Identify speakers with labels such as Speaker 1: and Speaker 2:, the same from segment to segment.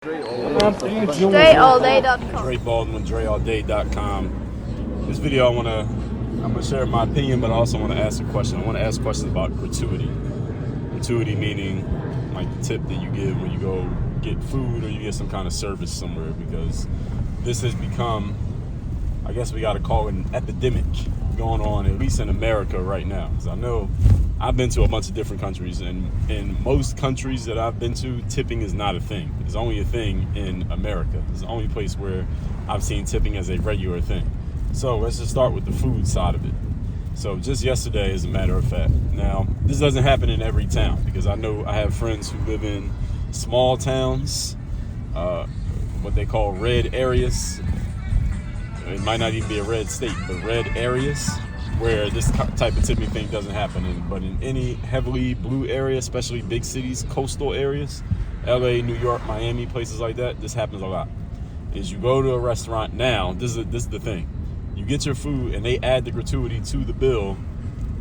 Speaker 1: DreAllDay.com.
Speaker 2: Dre Baldwin, DreAllDay.com. This video, I'm gonna share my opinion, but I also want to ask a question. I want to ask questions about gratuity. Gratuity meaning like the tip that you give when you go get food or you get some kind of service somewhere, because this has become, I guess we got to call it an epidemic going on, at least in America right now. Because I know I've been to a bunch of different countries, and in most countries that I've been to, tipping is not a thing. It's only a thing in America. It's the only place where I've seen tipping as a regular thing. So let's just start with the food side of it. So just yesterday, as a matter of fact. Now, this doesn't happen in every town, because I know I have friends who live in small towns, what they call red areas. It might not even be a red state, but red areas where this type of tipping thing doesn't happen. But in any heavily blue area, especially big cities, coastal areas, LA, New York, Miami, places like that, this happens a lot. Is you go to a restaurant now, this is the thing. You get your food and they add the gratuity to the bill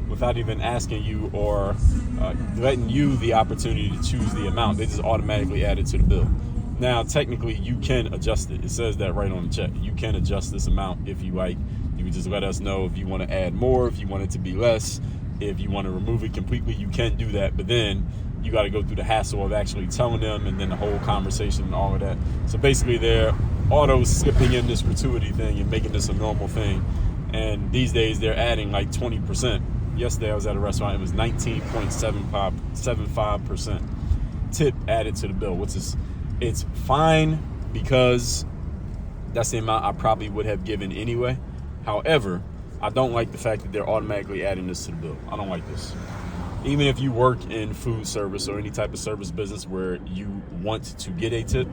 Speaker 2: without even asking you or letting you the opportunity to choose the amount. They just automatically add it to the bill. Now, technically, you can adjust it. It says that right on the check. You can adjust this amount if you like. You can just let us know if you want to add more, if you want it to be less, if you want to remove it completely, you can do that. But then you got to go through the hassle of actually telling them, and then the whole conversation and all of that. So basically, they're auto slipping in this gratuity thing and making this a normal thing. And these days, they're adding like 20%. Yesterday, I was at a restaurant. It was 19.75% tip added to the bill, which is, it's fine because that's the amount I probably would have given anyway. However, I don't like the fact that they're automatically adding this to the bill. I don't like this. Even if you work in food service or any type of service business where you want to get a tip,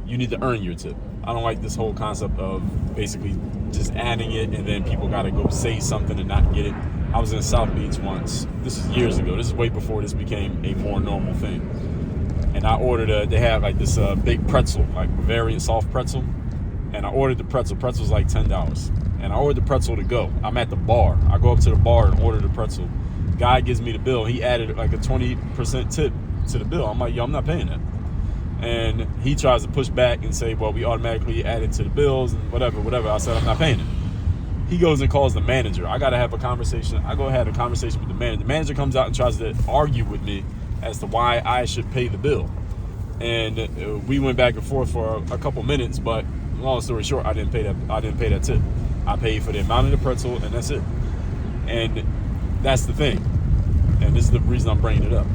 Speaker 2: you need to earn your tip. I don't like this whole concept of basically just adding it and then people got to go say something and not get it. I was in South Beach once. This is years ago. This is way before this became a more normal thing. And I ordered they had like this big pretzel, like very soft pretzel. And I ordered the pretzel. Pretzel's like $10. And I ordered the pretzel to go. I'm at the bar. I go up to the bar and order the pretzel. Guy gives me the bill. He added like a 20% tip to the bill. I'm like, yo, I'm not paying that. And he tries to push back and say, well, we automatically add it to the bills and whatever. I said, I'm not paying it. He goes and calls the manager. I got to have a conversation. I go have a conversation with the manager. The manager comes out and tries to argue with me as to why I should pay the bill. And we went back and forth for a couple minutes, but long story short, I didn't pay that tip. I paid for the amount of the pretzel, and that's it. And that's the thing. And this is the reason I'm bringing it up.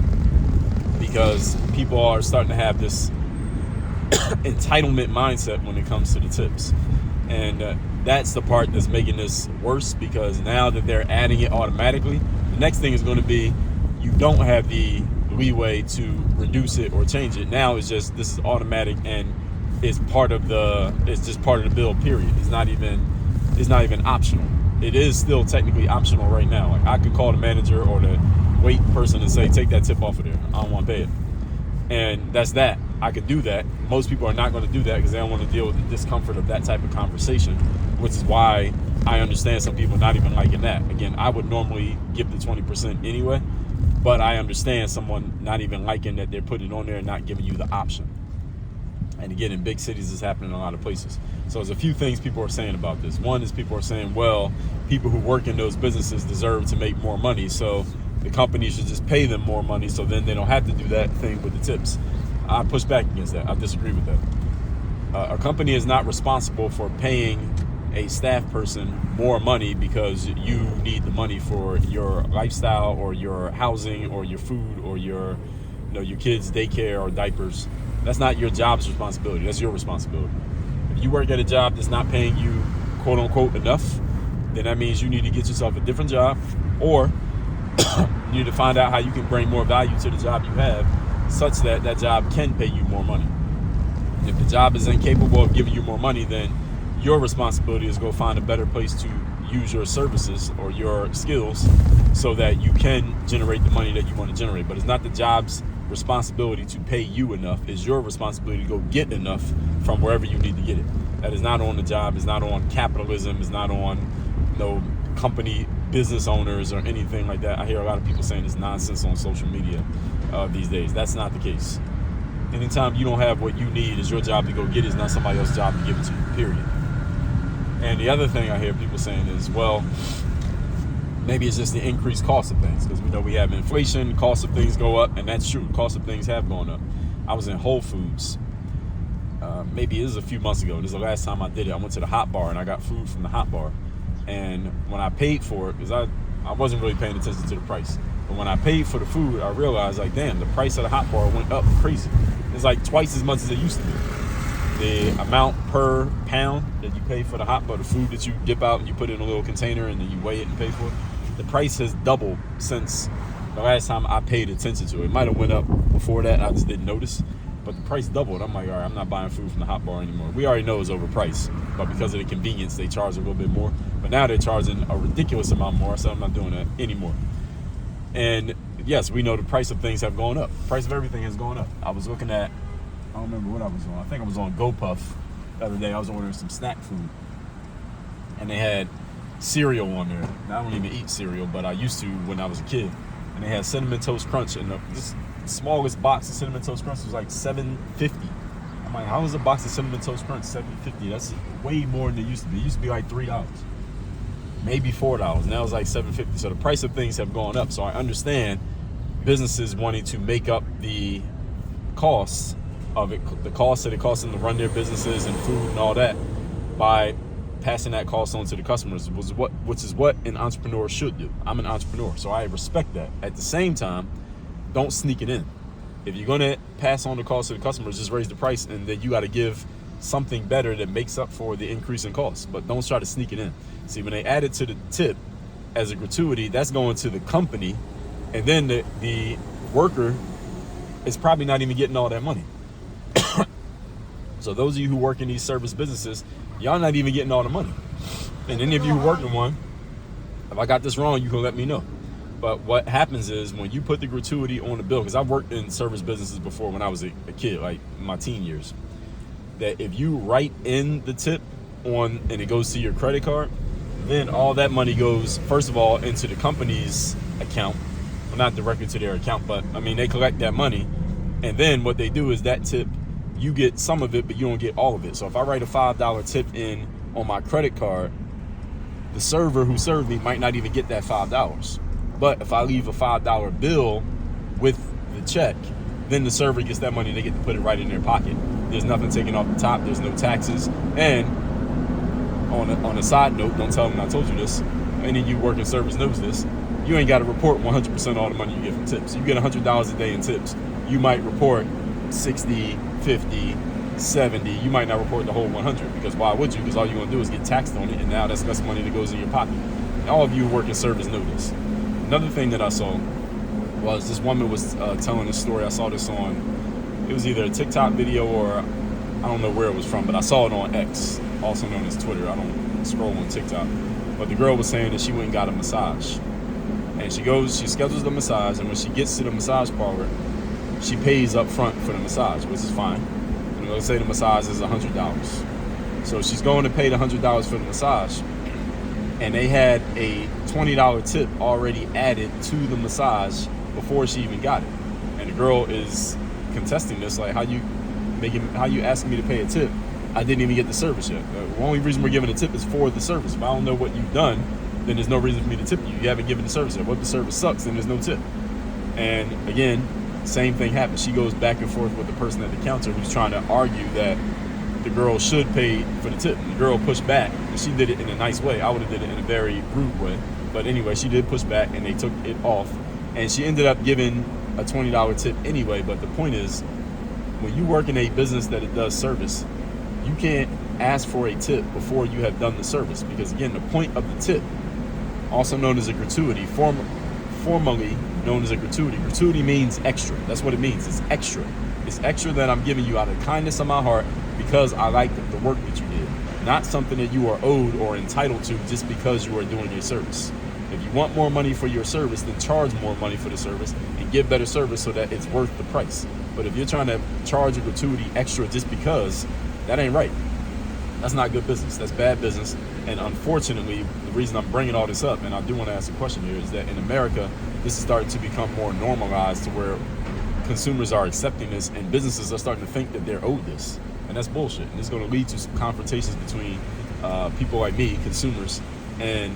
Speaker 2: Because people are starting to have this entitlement mindset when it comes to the tips. And that's the part that's making this worse, because now that they're adding it automatically, the next thing is going to be you don't have the leeway to reduce it or change it. Now it's just, this is automatic and it's just part of the bill, period. It's not even optional. It is still technically optional right now. Like, I could call the manager or the wait person and say, take that tip off of there. I don't want to pay it. And that's that. I could do that. Most people are not going to do that because they don't want to deal with the discomfort of that type of conversation, which is why I understand some people not even liking that. Again, I would normally give the 20% anyway, but I understand someone not even liking that they're putting it on there and not giving you the option. And again, in big cities, it's happening in a lot of places. So there's a few things people are saying about this. One is people are saying, well, people who work in those businesses deserve to make more money, so the company should just pay them more money so then they don't have to do that thing with the tips. I push back against that. I disagree with that. A company is not responsible for paying a staff person more money because you need the money for your lifestyle or your housing or your food or your kids' daycare or diapers. That's not your job's responsibility. That's your responsibility. If you work at a job that's not paying you, quote unquote, enough, then that means you need to get yourself a different job, or you need to find out how you can bring more value to the job you have such that that job can pay you more money. If the job is incapable of giving you more money, then your responsibility is go find a better place to use your services or your skills so that you can generate the money that you want to generate. But it's not the job's responsibility to pay you enough. It's your responsibility to go get enough from wherever you need to get it. That is not on the job. It's not on capitalism. It's not on company business owners or anything like that. I hear a lot of people saying this nonsense on social media these days. That's not the case. Anytime you don't have what you need, it's your job to go get it. It's not somebody else's job to give it to you, period. And the other thing I hear people saying is, well, maybe it's just the increased cost of things, because we know we have inflation, cost of things go up, and that's true. Cost of things have gone up. I was in Whole Foods. Maybe it was a few months ago. This is the last time I did it. I went to the hot bar and I got food from the hot bar. And when I paid for it, because I wasn't really paying attention to the price, but when I paid for the food, I realized, like, damn, the price of the hot bar went up crazy. It's like twice as much as it used to be. The amount per pound that you pay for the hot bar, the food that you dip out and you put it in a little container and then you weigh it and pay for it, the price has doubled since the last time I paid attention to it. It might have went up before that, I just didn't notice. But the price doubled. I'm like, all right, I'm not buying food from the hot bar anymore. We already know it's overpriced, but because of the convenience, they charge a little bit more. But now they're charging a ridiculous amount more, so I'm not doing that anymore. And yes, we know the price of things have gone up. The price of everything has gone up. I was looking at, I don't remember what I was on. I think I was on GoPuff the other day. I was ordering some snack food, and they had cereal on there. Now, I don't even eat cereal, but I used to when I was a kid. And they had Cinnamon Toast Crunch, and this smallest box of Cinnamon Toast Crunch was like $7.50. I'm like, how is a box of Cinnamon Toast Crunch $7.50? That's way more than it used to be. It used to be like $3, maybe $4. Now it's like $7.50. So the price of things have gone up. So I understand businesses wanting to make up the costs of it, the cost that it costs them to run their businesses and food and all that, by passing that cost on to the customers, which is what an entrepreneur should do. I'm an entrepreneur, so I respect that. At the same time, don't sneak it in. If you're gonna pass on the cost to the customers, just raise the price, and then you got to give something better that makes up for the increase in cost. But don't try to sneak it in. See, when they add it to the tip as a gratuity, that's going to the company, and then the worker is probably not even getting all that money. So those of you who work in these service businesses, y'all not even getting all the money. And any of you who work in one, if I got this wrong, you can let me know. But what happens is when you put the gratuity on the bill, because I've worked in service businesses before when I was a kid, like my teen years, that if you write in the tip on and it goes to your credit card, then all that money goes, first of all, into the company's account. Well, not directly to their account, but I mean, they collect that money. And then what they do is that tip, you get some of it, but you don't get all of it. So if I write a $5 tip in on my credit card, the server who served me might not even get that $5. But if I leave a $5 bill with the check, then the server gets that money and they get to put it right in their pocket. There's nothing taken off the top. There's no taxes. And on a side note, don't tell them I told you this. Any of you working service knows this. You ain't got to report 100% all the money you get from tips. You get $100 a day in tips. You might report 60, 50, 70. You might not report the whole 100, because why would you? Because all you're going to do is get taxed on it, and now that's less money that goes in your pocket. And all of you who work in service know this. Another thing that I saw was this woman was telling this story. I saw this on, it was either a TikTok video or I don't know where it was from, but I saw it on X, also known as Twitter. I don't scroll on TikTok. But the girl was saying that she went and got a massage. And she schedules the massage, and when she gets to the massage parlor, she pays up front for the massage, which is fine. And let's say the massage is $100. So she's going to pay the $100 for the massage, and they had a $20 tip already added to the massage before she even got it. And the girl is contesting this, like, how you asking me to pay a tip? I didn't even get the service yet. The only reason we're giving a tip is for the service. If I don't know what you've done, then there's no reason for me to tip you. You haven't given the service yet. What if the service sucks, then there's no tip? And again, same thing happens. She goes back and forth with the person at the counter who's trying to argue that the girl should pay for the tip. The girl pushed back, and she did it in a nice way. I would have did it in a very rude way. But anyway, she did push back, and they took it off. And she ended up giving a $20 tip anyway. But the point is, when you work in a business that it does service, you can't ask for a tip before you have done the service. Because again, the point of the tip, also known as a gratuity, formally known as a gratuity. Gratuity means extra. That's what it means. It's extra. It's extra that I'm giving you out of the kindness of my heart because I like the work that you did. Not something that you are owed or entitled to just because you are doing a service. If you want more money for your service, then charge more money for the service and give better service so that it's worth the price. But if you're trying to charge a gratuity extra just because, that ain't right. That's not good business. That's bad business. And unfortunately, the reason I'm bringing all this up, and I do want to ask a question here, is that in America, this is starting to become more normalized to where consumers are accepting this, and businesses are starting to think that they're owed this, and that's bullshit. And it's going to lead to some confrontations between people like me, consumers, and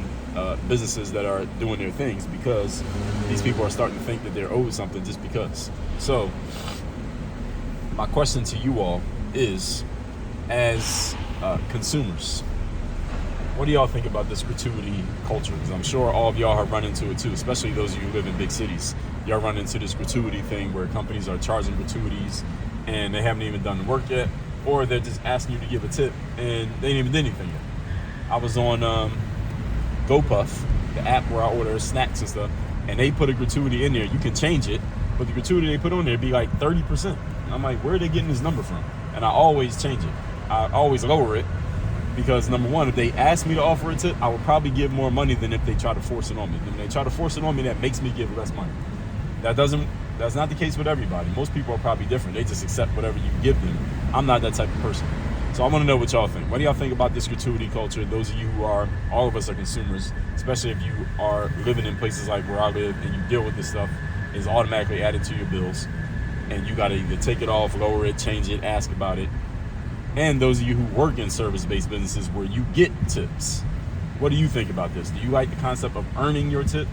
Speaker 2: businesses that are doing their things, because these people are starting to think that they're owed something just because. So my question to you all is, as consumers, what do y'all think about this gratuity culture? Because I'm sure all of y'all have run into it too, especially those of you who live in big cities. Y'all run into this gratuity thing where companies are charging gratuities and they haven't even done the work yet, or they're just asking you to give a tip and they ain't even did anything yet. I was on GoPuff, the app where I order snacks and stuff, and they put a gratuity in there. You can change it, but the gratuity they put on there be like 30%. I'm like, where are they getting this number from? And I always change it. I always lower it, because number one, if they ask me to offer a tip, I would probably give more money than if they try to force it on me. When they try to force it on me, that makes me give less money. That's not the case with everybody. Most people are probably different. They just accept whatever you give them. I'm not that type of person. So I want to know what y'all think. What do y'all think about this gratuity culture? Those of you who are, all of us are consumers, especially if you are living in places like where I live and you deal with this stuff, is automatically added to your bills, and you got to either take it off, lower it, change it, ask about it. And those of you who work in service-based businesses where you get tips, what do you think about this? Do you like the concept of earning your tip?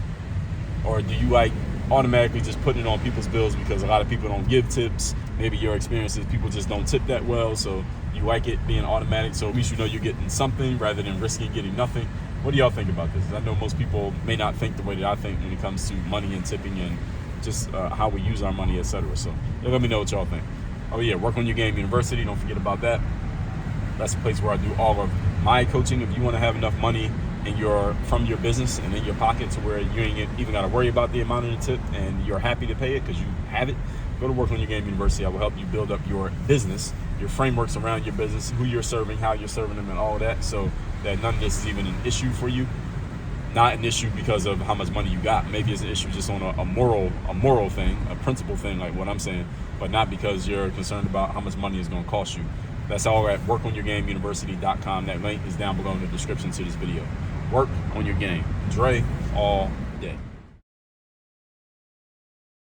Speaker 2: Or do you like automatically just putting it on people's bills because a lot of people don't give tips? Maybe your experience is people just don't tip that well, so you like it being automatic, so at least you know you're getting something rather than risking getting nothing. What do y'all think about this? I know most people may not think the way that I think when it comes to money and tipping and just how we use our money, etc. So let me know what y'all think. Oh yeah, Work on Your Game University. Don't forget about that. That's the place where I do all of my coaching. If you want to have enough money from your business and in your pocket to where you ain't even got to worry about the amount of the tip and you're happy to pay it because you have it, go to Work on Your Game University. I will help you build up your business, your frameworks around your business, who you're serving, how you're serving them, and all of that, so that none of this is even an issue for you. Not an issue because of how much money you got. Maybe it's an issue just on a moral thing, a principle thing, like what I'm saying, but not because you're concerned about how much money it's going to cost you. That's all at workonyourgameuniversity.com. That link is down below in the description to this video. Work on your game. Dre all day.